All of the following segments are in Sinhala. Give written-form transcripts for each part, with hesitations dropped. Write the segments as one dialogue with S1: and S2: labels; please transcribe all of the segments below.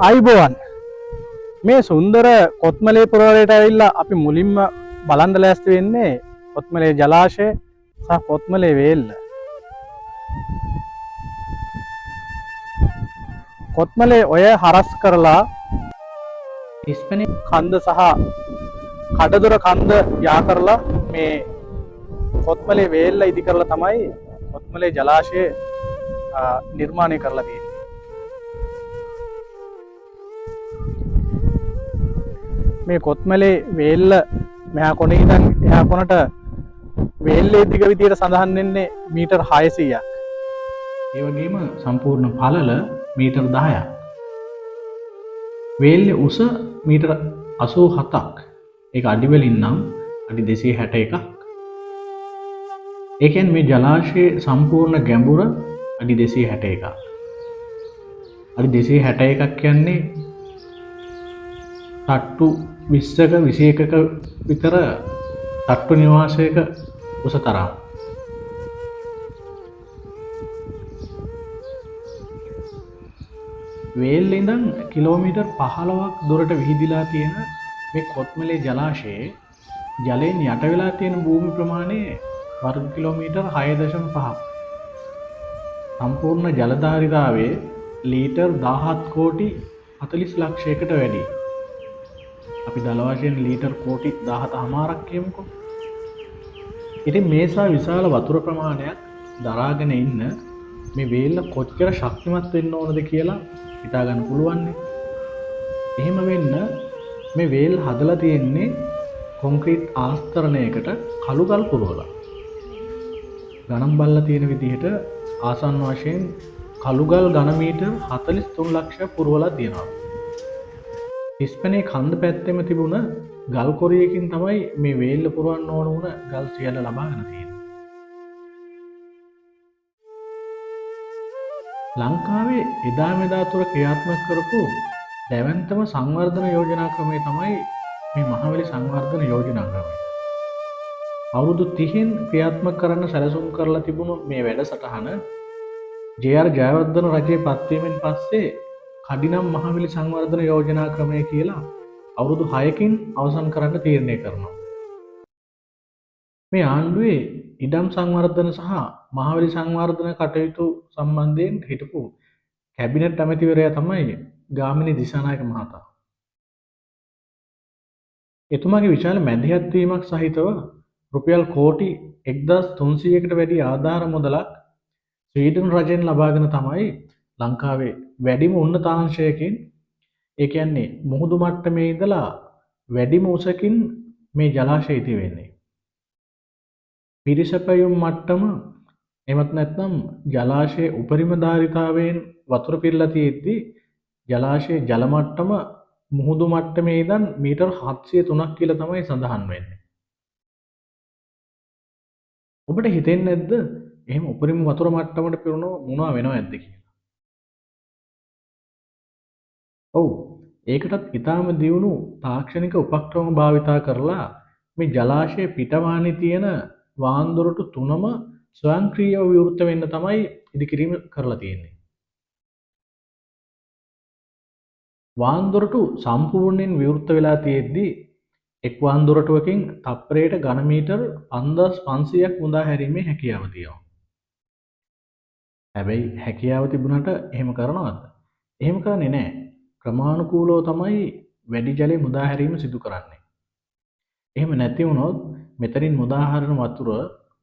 S1: අයිබෝවන් මේ සුන්දර කොත්මලේ පුරවරයට ඇවිල්ලා අපි මුලින්ම බලන්න ලෑස්ති වෙන්නේ කොත්මලේ ජලාශය සහ කොත්මලේ වේල්ල. කොත්මලේ ඔය හරස් කරලා ඉස්පෙනි කන්ද සහ කඩදොර කන්ද යා කරලා මේ කොත්මලේ වේල්ල ඉදි කරලා තමයි කොත්මලේ ජලාශය නිර්මාණය කරලා තියෙන්නේ. මේ කොත්මලේ වේල්ල මෙහා කොනේ ඉඳන් එහා කොනට වේල්ලේ දිග විදියට සඳහන් වෙන්නේ මීටර් 600ක්. ඒ වගේම සම්පූර්ණ පළල මීටර් 10ක්. වේල්ලේ උස මීටර් 87ක්. ඒක අඩි වලින් නම් අඩි 261ක්. ඒ කියන්නේ මේ ජලාශයේ සම්පූර්ණ ගැඹුර අඩි 261ක්. අඩි 261ක් කියන්නේ තට්ටු 20ක 21ක විතර තට්ටු නිවාසයක උස තරම්. වේල්ලේ ඉඳන් කිලෝමීටර් 15ක් දුරට විහිදිලා තියෙන මේ කොත්මලේ ජලාශයේ ජලයෙන් යට වෙලා තියෙන භූමි ප්‍රමාණය වර්ග කිලෝමීටර් 6.5ක්. සම්පූර්ණ ජලධාරිතාවයේ ලීටර් 17 කෝටි 40 ලක්ෂයකට වැඩි. අපි දල වශයෙන් ලීටර් කෝටි 17මාරක් කියමුකෝ. ඉතින් මේසා විශාල වතුර ප්‍රමාණයක් දරාගෙන ඉන්න මේ වේල්ල කොච්චර ශක්තිමත් වෙන්න ඕනද කියලා හිතා ගන්න පුළුවන්නේ. එහෙම වෙන්න මේ වේල් හදලා තියෙන්නේ කොන්ක්‍රීට් ආස්තරණයකට කළු ගල් පුරවලා. ගණන් බලලා තියෙන විදිහට ආසන්න වශයෙන් කළු ගල් ඝන මීටර් 43 ලක්ෂයක් පුරවලා තියෙනවා. ඉස්පෙනේ කන්ද පැත්තෙම තිබුණ ගල් කොරියකින් තමයි මේ වේල්ල පුරවන්න ඕන වුණ ගල් සියල්ල ලබාගෙන තියෙන්නේ. ලංකාවේ එදා මෙදා තුර ක්‍රියාත්මක කරපු දැවැන්තම සංවර්ධන යෝජනා ක්‍රමය තමයි මේ මහවැලි සංවර්ධන යෝජනා ක්‍රමය. අවුරුදු 30න් ක්‍රියාත්මක කරන්න සැලසුම් කරලා තිබුණු මේ වැඩසටහන ජේ.ආර්. ජයවර්ධන රජයේ පත්වීමෙන් පස්සේ කඩිනම් මහවැලි සංවර්ධන යෝජනා ක්‍රමය කියලා අවුරුදු 6කින් අවසන් කරන්න තීරණය කරනවා. මේ ආණ්ඩුවේ ඉඩම් සංවර්ධන සහ මහවැලි සංවර්ධන කටයුතු සම්බන්ධයෙන් හිටපු කැබිනට් ඇමතිවරයා තමයි ගාමිණී දිසානායක මහතා. එතුමාගේ විශාල මැදිහත් වීමක් සහිතව රුපියල් කෝටි 1300කට වැඩි ආධාර මුදලක් ස්වීඩන් රජයෙන් ලබාගෙන තමයි ලංකාවේ වැඩිම උන්නතාංශයකින් ඒ කියන්නේ මුහුදු මට්ටමේ ඉඳලා වැඩිම උසකින් මේ ජලාශය ඉති වෙන්නේ. පිරිසපැයුම් මට්ටම එමත් නැත්නම් ජලාශයේ උපරිම ධාරිතාවයෙන් වතුර පිරලා තියෙද්දි ජලාශයේ ජල මට්ටම මුහුදු මට්ටමේ ඉඳන් මීටර් 703ක් කියලා තමයි සඳහන් වෙන්නේ. ඔබට හිතෙන්නේ නැද්ද එහෙම උපරිම වතුර මට්ටමට පිරුණොත් මොනවා වෙනවද කියලා? ඔව්, ඒකටත් ඊටාම දියුණු තාක්ෂණික උපක්‍රම භාවිතා කරලා මේ ජලාශයේ පිටවානේ තියෙන වාන්දොරටු තුනම ස්වයංක්‍රීයව විවෘත වෙන්න තමයි ඉදිකිරීම කරලා තියෙන්නේ. වාන්දොරටු සම්පූර්ණයෙන් විවෘත වෙලා තියෙද්දි එක් වාන්දොරටුවකින් තප්පරයට ඝන මීටර් 5500ක් මුදා හැරීමේ හැකියාව තියෙනවා. හැබැයි හැකියාව තිබුණාට එහෙම කරනවද? එහෙම කරන්නේ නැහැ. ක්‍රමානුකූලව තමයි වැඩි ජලය මුදා හැරීම සිදු කරන්නේ. එහෙම නැති වුණොත් මෙතනින් මුදා හරින වතුර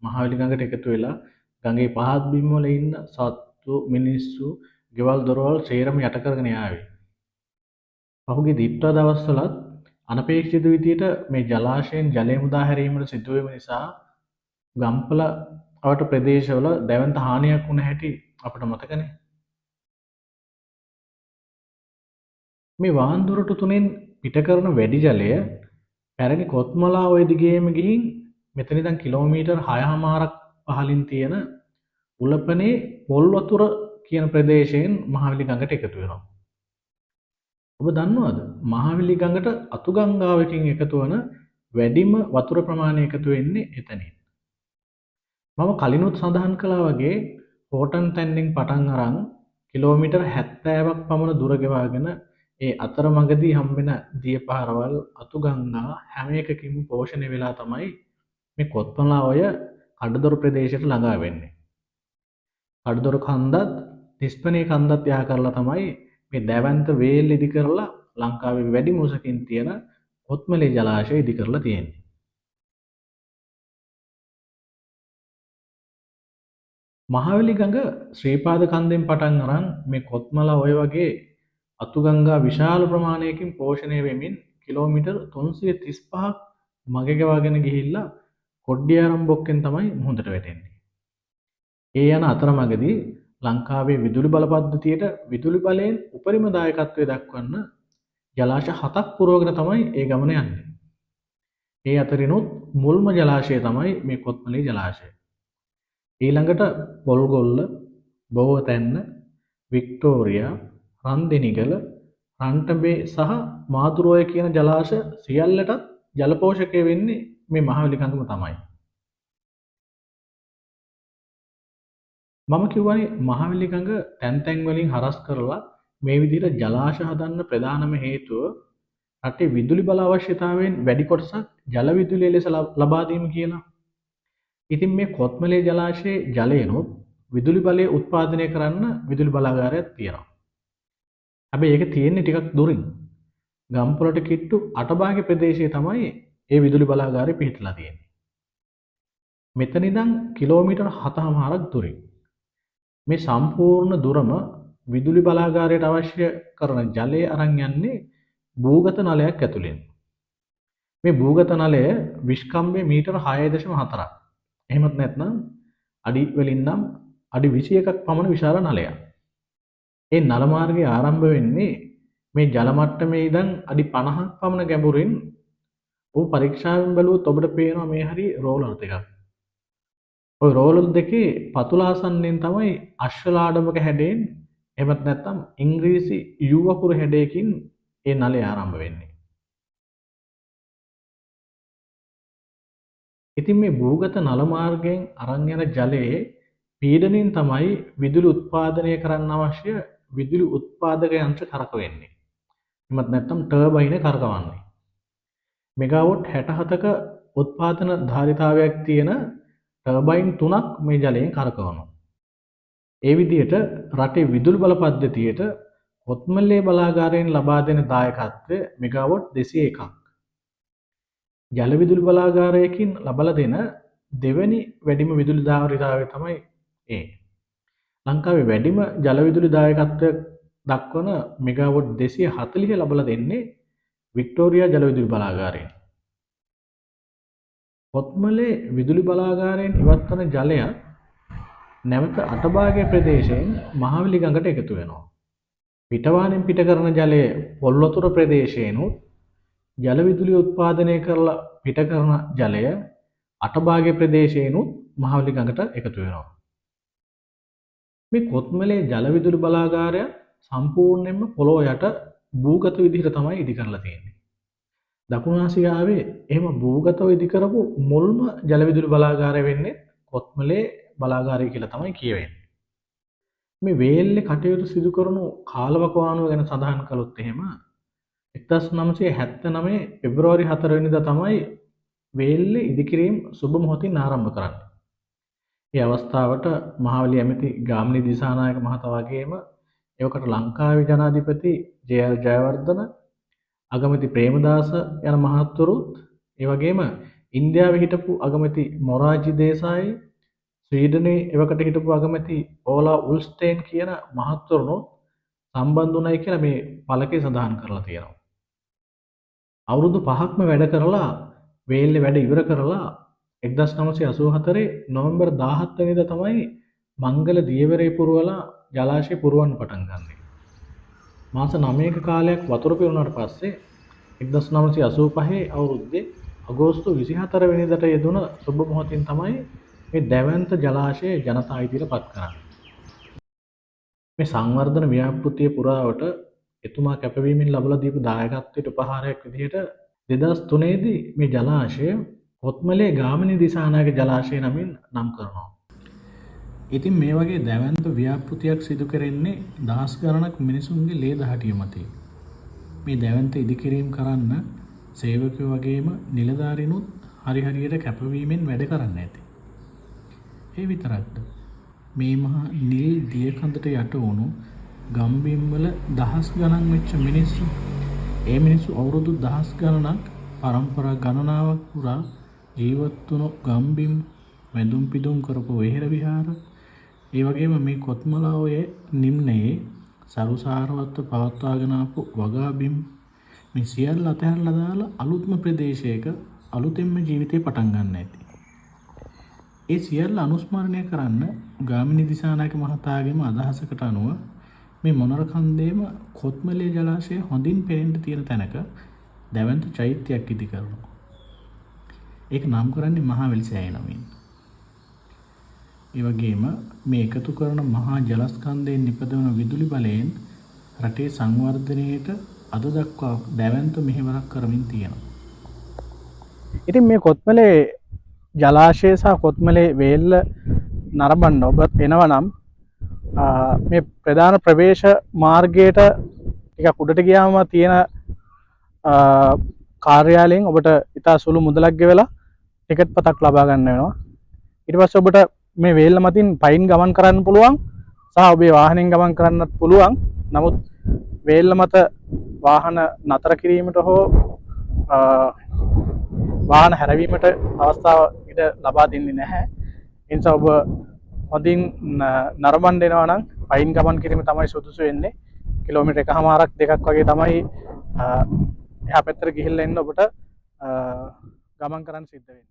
S1: මහවැලි ගඟට එකතු වෙලා ගඟේ පහත් බිම් වල ඉන්න සත්තු, මිනිස්සු, ගෙවල් දොරවල් සේරම යට කරගෙන යාවි. පහුගිය දිත්වා දවස්වලත් අනපේක්ෂිත විදියට මේ ජලාශයෙන් ජලය මුදා හැරීමට සිදුවීම නිසා ගම්පල අවට ප්‍රදේශවල දැවැන්ත හානියක් වුණ හැටි අපිට මතකනේ. මේ වාන්දොරටු තුනෙන් පිට කරන වැඩි ජලය පැරණි කොත්මලා ඔය දිගේම ගිහින් මෙතන ඉඳන් කිලෝමීටර් 6මාරක් පහළින් තියෙන උලපනේ පොල් වතුර කියන ප්‍රදේශයෙන් මහවැලි ගඟට එකතු වෙනවා. ඔබ දන්නවද මහවැලි ගඟට අතු ගංගාවකින් එකතු වන වැඩිම වතුර ප්‍රමාණය එකතු වෙන්නේ එතනින්. මම කලිනුත් සඳහන් කළා වගේ හෝටන් තැන්නෙන් පටන් අරන් කිලෝමීටර් 70ක් පමණ දුර ගෙවාගෙන ඒ අතරමඟදී හම්බෙන දිය පාරවල් අතුගංගා හැම එකකින්ම පෝෂණය වෙලා තමයි මේ කොත්මලා ඔය කඩදොර ප්‍රදේශයට ළඟා වෙන්නේ. කඩදොර කන්දත් තිස්පනේ කන්දත් යා කරලා තමයි මේ දැවැන්ත වේල් ඉදි කරලා ලංකාවේ වැඩි මුසකින් තියෙන කොත්මලේ ජලාශය ඉදි කරලා තියෙන්නේ. මහවැලි ගඟ ශ්‍රීපාද කන්දෙන් පටන් අරන් මේ කොත්මලා ඔය වගේ අතුගංගා විශාල ප්‍රමාණයකින් පෝෂණය වෙමින් කිලෝමීටර් 335ක් මග ගෙවාගෙන ගිහිල්ලා කොඩ්ඩියාරම් බොක්කෙන් තමයි මුහුදට වැටෙන්නේ. ඒ යන අතරමඟදී ලංකාවේ විදුලි බල පද්ධතියට විදුලි බලයෙන් උපරිම දායකත්වය දක්වන්න ජලාශ 7ක් පුරවගෙන තමයි ඒ ගමන යන්නේ. ඒ අතරිනුත් මුල්ම ජලාශය තමයි මේ කොත්මලේ ජලාශය. ඊළඟට පොල්ගොල්ල, බෝවතැන්න, වික්ටෝරියා, රන්දෙනිගල, රන්ටබේ සහ මාදුරුවය කියන ජලාශ සියල්ලටත් ජල පෝෂකය වෙන්නේ මේ මහවැලි ගඟම තමයි. මම කිව්වනේ මහවැලි ගඟ තැන් තැන් වලින් හරස් කරලා මේ විදිහට ජලාශ හදන්න ප්‍රධානම හේතුව රටේ විදුලි බල අවශ්‍යතාවයෙන් වැඩි කොටසක් ජල විදුලිය ලෙස ලබා දීම කියලා. ඉතින් මේ කොත්මලේ ජලාශයේ ජලයනොත් විදුලි බලය උත්පාදනය කරන්න විදුලි බලාගාරයක් තියෙනවා. හැබැයි ඒක තියෙන්නේ ටිකක් දුරින්. ගම්පොළට කිට්ටු අටභාග ප්‍රදේශයේ තමයි ඒ විදුලි බලාගාරය පිහිටලා තියෙන්නේ. මෙතන ඉඳන් කිලෝමීටර් 7කමාරක් දුරින්. මේ සම්පූර්ණ දුරම විදුලි බලාගාරයට අවශ්‍ය කරන ජලය අරන් යන්නේ භූගත නලයක් ඇතුළෙන්. මේ භූගත නලය විස්කම්භය මීටර 6.4ක්. එහෙමත් නැත්නම් අඩි වලින් නම් අඩි 21ක් පමණ විශාල නලයක්. ඒ නල මාර්ගය ආරම්භ වෙන්නේ මේ ජල මට්ටමේ ඉඳන් අඩි 50ක් පමණ ගැඹුරින්. ඔබ පරීක්ෂාවෙන් බැලුවොත් ඔබට පේනවා මේ හරි රෝලර් දෙකක්. ওই රෝලර් දෙකේ පතුල ආසන්නෙන් තමයි අශ්වලාඩමක හැඩයෙන් එහෙමත් නැත්නම් ඉංග්‍රීසි යු වකුර හැඩයකින් ඒ නලය ආරම්භ වෙන්නේ. ඉතින් මේ භූගත නල මාර්ගයෙන් අරන් යන ජලයේ පීඩනයෙන් තමයි විදුලි උත්පාදනය කරන්න අවශ්‍ය විදුලි උත්පාදක යන්ත්‍ර කරකවෙන්නේ. එහෙමත් නැත්නම් ටර්බයින කරකවන්නේ. මෙගාවොට් 67ක උත්පාදන ධාරිතාවයක් තියෙන ටර්බයින් 3ක් මේ ජලයෙන් කරකවනවා. ඒ විදිහට රටේ විදුලි බල පද්ධතියට කොත්මලේ බලාගාරයෙන් ලබා දෙන දායකත්වය මෙගාවොට් 201ක්. ජල විදුලි බලාගාරයකින් ලබලා දෙන දෙවැනි වැඩිම විදුලි ධාරිතාවය තමයි ඒ. ලංකාවේ වැඩිම ජල විදුලි දායකත්වය දක්වන මෙගාවොට් 240 ලබලා දෙන්නේ වික්ටෝරියා ජල විදුලි බලාගාරයෙන්. කොත්මලේ විදුලි බලාගාරයෙන් ඉවත් වන ජලය නැවත අටභාගය ප්‍රදේශයෙන් මහවැලි ගඟට එකතු වෙනවා. පිටවානෙන් පිට කරන ජලය පොල් වතුර ප්‍රදේශයෙන්ුත් ජල විදුලිය උත්පාදනය කරලා පිට කරන ජලය අටභාගය ප්‍රදේශයෙන්ුත් මහවැලි ගඟට එකතු වෙනවා. මේ කොත්මලේ ජල විදුලි බලාගාරය සම්පූර්ණයෙන්ම පොළොව යට භූගත විදිහට තමයි ඉදි කරලා තියෙන්නේ. දකුණු ආසියාවේ එහෙම භූගතව ඉදි කරපු මුල්ම ජල විදුලි බලාගාරය වෙන්නේ කොත්මලේ බලාගාරය කියලා තමයි කියවෙන්නේ. මේ වේල්ලේ කටයුතු සිදු කරනු කාලවකවානුව ගැන සඳහන් කළොත් එහෙම 1979 පෙබරවාරි 4 වෙනිදා තමයි වේල්ලේ ඉදිකිරීම සුබ මොහොතින් ආරම්භ කරන්නේ. මේ අවස්ථාවට මහවැලි ඇමති ගාමිණී දිසානායක මහතා වගේම එවකට ලංකාවේ ජනාධිපති ජේ.ආර්. ජයවර්ධන, අගමැති ප්‍රේමදාස යන මහත්වරුත්, ඒ වගේම ඉන්දියාවේ හිටපු අගමැති මොරාජි දේසායි, ස්වීඩනයේ එවකට හිටපු අගමැති ඕලා උල්ස්ටේන් කියන මහත්වරුනොත් සම්බන්ධ වුණයි කියලා මේ පළකේ සඳහන් කරලා තියෙනවා. අවුරුදු 5ක්ම වැඩ කරලා වේල්ලේ වැඩ ඉවර කරලා 1984 නොවැම්බර් 17 වෙනිදා තමයි මංගල දියවැරේ පුරවලා ජලාශය පුරවන්න පටන් ගන්නේ. මාස 9ක කාලයක් වතුර පිරුණාට පස්සේ 1985 අවුරුද්දේ අගෝස්තු 24 වෙනිදාට යෙදුන සුබ මොහොතින් තමයි මේ දැවැන්ත ජලාශය ජනතා අයිතියට පත් කරන්නේ. මේ සංවර්ධන ව්‍යාපෘතිය පුරාවට එතුමා කැපවීමෙන් ලබලා දීපු දායකත්වයට උපහාරයක් විදිහට 2003 දී මේ ජලාශය කොත්මලේ ගාමිණී දිසානායක ජලාශය නමින් නම් කරනවා. ඉතින් මේ වගේ දැවැන්ත ව්‍යාපෘතියක් සිදු කරන්නේ දහස් ගණනක් මිනිසුන්ගේ ලේ දහටිය මතින්. මේ දැවැන්ත ඉදිකිරීම් කරන්න සේවකයෝ වගේම නිලධාරීනුත් හරියට කැපවීමෙන් වැඩ කරන්න ඇති. ඒ විතරක්ද මේ මහා නිල් දියකඳට යට වුණු ගම්බිම්වල දහස් ගණන් වෙච්ච මිනිස්සු, ඒ මිනිස්සු අවුරුදු දහස් ගණනක් පරම්පරා ගණනාවක් පුරා ජීවත් වුණු ගම්බිම් වැඳුම් පිදුම් කරපු වෙහෙර විහාර, ඒ වගේම මේ කොත්මලාවේ නිම්නයේ සරුසාරවත්ව පවත්වාගෙන ආපු වගාබිම්, මේ සියල්ල අතහැරලා දාලා අලුත්ම ප්‍රදේශයක අලුතෙන්ම ජීවිතේ පටන් ගන්න ඇති. ඒ සියල්ල අනුස්මරණය කරන්න ගාමිණී දිසානායක මහතාගේම අදහසකට අනුව මේ මොනර කන්දේම කොත්මලේ ජලාශය හොඳින් පෙනෙන්න තියෙන තැනක දැවැන්ත චෛත්‍යයක් ඉදි කරනවා. ඒක නම් කරන්නේ මහා වෙලිසෑය නමින්. ඒ වගේම මේ එකතු කරන මහා ජලස්කන්ධයෙන් නිපදවන විදුලි බලයෙන් රටේ සංවර්ධනයට අද දක්වා දැවැන්ත මෙහෙවරක් කරමින් තියෙනවා. ඉතින් මේ කොත්මලේ ජලාශය සහ කොත්මලේ වේල්ල නරඹන්න ඔබ එනවා නම් මේ ප්‍රධාන ප්‍රවේශ මාර්ගයට ටිකක් උඩට ගියාම තියෙන කාර්යාලයෙන් ඔබට ඉතා සුළු මුදලක් ගෙවලා ටිකට් පතක් ලබා ගන්න වෙනවා. ඊට පස්සේ ඔබට මේ වේල්ල මතින් පයින් ගමන් කරන්න පුළුවන් සහ ඔබේ වාහනෙන් ගමන් කරන්නත් පුළුවන්. නමුත් වේල්ල මත වාහන නතර කිරීමට හෝ වාහන හැරවීමට අවස්ථාව ඉඩ ලබා දෙන්නේ නැහැ. ඒ නිසා ඔබ හොඳින් නරඹන්න එනවා නම් පයින් ගමන් කිරීම තමයි සුදුසු වෙන්නේ. කිලෝමීටර් 1.5ක් 2ක් වගේ තමයි එහා පැත්තට ගිහිල්ලා එන්න ඔබට ගමන් කරන්න සිද්ධ වෙන්නේ.